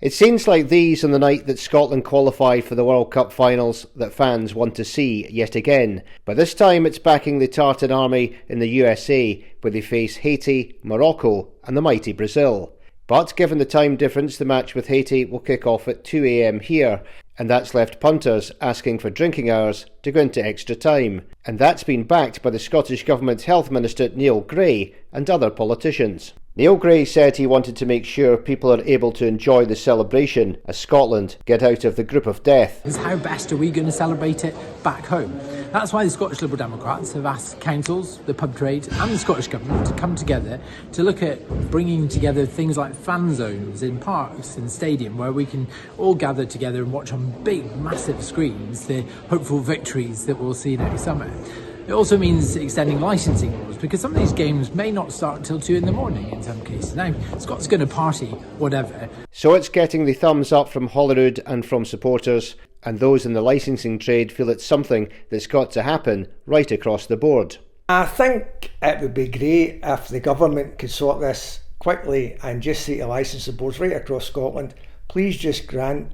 It's scenes like these on the night that Scotland qualified for the World Cup finals that fans want to see yet again. But this time it's backing the Tartan Army in the USA, where they face Haiti, Morocco and the mighty Brazil. But given the time difference, the match with Haiti will kick off at 2 a.m. here, and that's left punters asking for drinking hours to go into extra time. And that's been backed by the Scottish Government Health Minister Neil Gray and other politicians. Neil Gray said he wanted to make sure people are able to enjoy the celebration as Scotland get out of the grip of death. How best are we going to celebrate it back home? That's why the Scottish Liberal Democrats have asked councils, the pub trade and the Scottish Government to come together to look at bringing together things like fan zones in parks and stadium where we can all gather together and watch on big, massive screens the hopeful victories that we'll see next summer. It also means extending licensing rules, because some of these games may not start until 2 in the morning in some cases. Now, Scots going to party, whatever. So it's getting the thumbs up from Holyrood and from supporters, and those in the licensing trade feel it's something that's got to happen right across the board. I think it would be great if the government could sort this quickly and just say to licensing boards right across Scotland, please just grant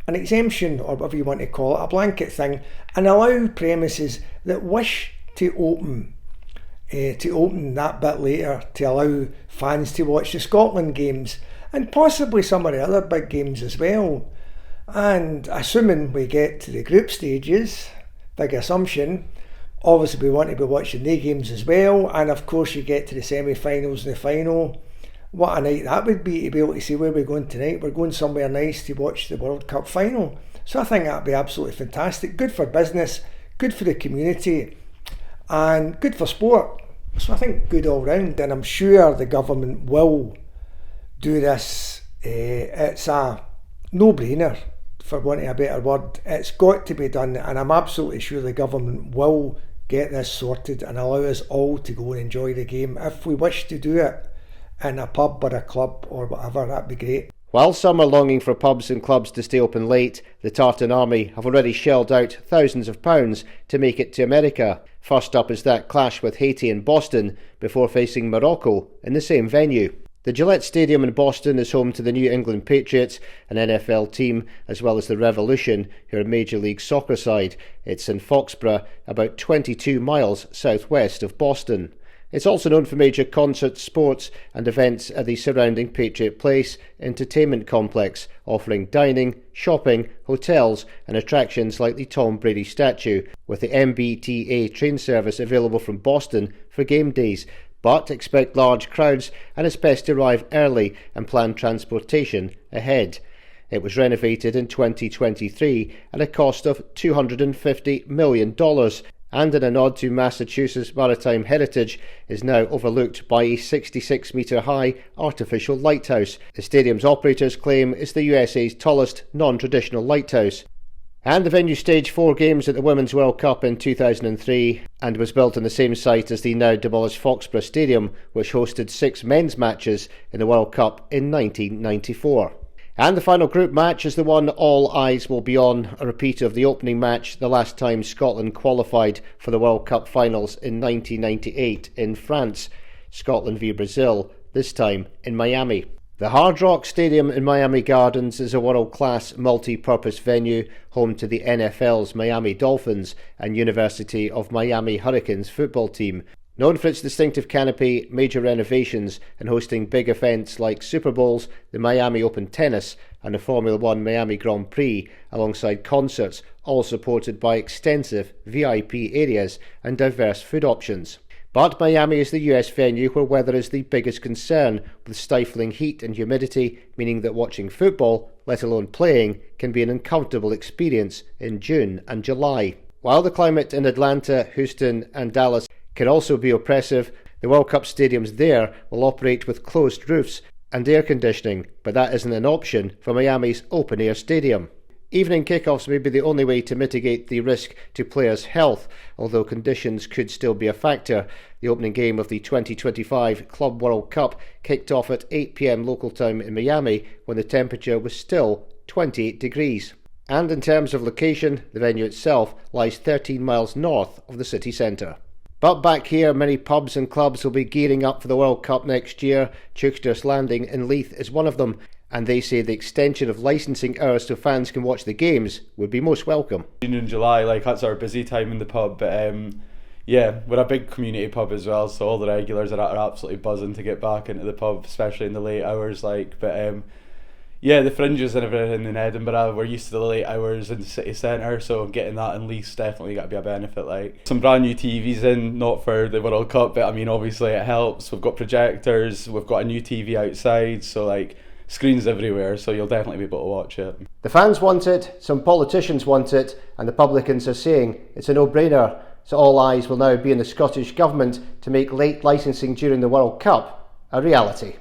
an exemption, or whatever you want to call it, a blanket thing, and allow premises that wish to open that bit later to allow fans to watch the Scotland games and possibly some of the other big games as well. And assuming we get to the group stages, big assumption, obviously we want to be watching the games as well, and of course you get to the semi-finals and the final. What a night that would be to be able to see where we're going tonight. We're going somewhere nice to watch the World Cup final. So I think that would be absolutely fantastic. Good for business, good for the community, and good for sport. So I think good all round, and I'm sure the government will do this. It's a no-brainer, for wanting a better word. It's got to be done, and I'm absolutely sure the government will get this sorted and allow us all to go and enjoy the game if we wish to do it in a pub or a club or whatever. That'd be great. While some are longing for pubs and clubs to stay open late, the Tartan Army have already shelled out thousands of pounds to make it to America. First up is that clash with Haiti in Boston before facing Morocco in the same venue. The Gillette Stadium in Boston is home to the New England Patriots, an NFL team, as well as the Revolution, who are a Major League Soccer side. It's in Foxborough, about 22 miles southwest of Boston. It's also known for major concerts, sports and events at the surrounding Patriot Place entertainment complex, offering dining, shopping, hotels and attractions like the Tom Brady statue, with the MBTA train service available from Boston for game days. But expect large crowds, and it's best to arrive early and plan transportation ahead. It was renovated in 2023 at a cost of $250 million. And in a nod to Massachusetts maritime heritage, is now overlooked by a 66-metre-high artificial lighthouse. The stadium's operators claim it's the USA's tallest non-traditional lighthouse. And the venue staged 4 games at the Women's World Cup in 2003 and was built on the same site as the now demolished Foxborough Stadium, which hosted 6 men's matches in the World Cup in 1994. And the final group match is the one all eyes will be on, a repeat of the opening match the last time Scotland qualified for the World Cup finals in 1998 in France. Scotland v Brazil, this time in Miami. The Hard Rock Stadium in Miami Gardens is a world-class multi-purpose venue, home to the NFL's Miami Dolphins and University of Miami Hurricanes football team. Known for its distinctive canopy, major renovations and hosting big events like Super Bowls, the Miami Open Tennis and the Formula One Miami Grand Prix, alongside concerts, all supported by extensive VIP areas and diverse food options. But Miami is the US venue where weather is the biggest concern, with stifling heat and humidity, meaning that watching football, let alone playing, can be an uncomfortable experience in June and July. While the climate in Atlanta, Houston and Dallas can also be oppressive, the World Cup stadiums there will operate with closed roofs and air conditioning, but that isn't an option for Miami's open-air stadium. Evening kickoffs may be the only way to mitigate the risk to players' health, although conditions could still be a factor. The opening game of the 2025 Club World Cup kicked off at 8 p.m. local time in Miami when the temperature was still 28 degrees. And in terms of location, the venue itself lies 13 miles north of the city centre. But back here, many pubs and clubs will be gearing up for the World Cup next year. Chookstur's Landing in Leith is one of them. and they say the extension of licensing hours so fans can watch the games would be most welcome. June and July, like that's our busy time in the pub, but yeah, we're a big community pub as well, so all the regulars are absolutely buzzing to get back into the pub, especially in the late hours. But yeah, the fringes and everything in Edinburgh, we're used to the late hours in the city centre, so getting that in Leith definitely got to be a benefit. Like some brand new TVs in, not for the World Cup, but I mean obviously it helps. We've got projectors, we've got a new TV outside, so like screens everywhere, so you'll definitely be able to watch it. The fans want it, some politicians want it, and the publicans are saying it's a no-brainer. So all eyes will now be on the Scottish Government to make late licensing during the World Cup a reality.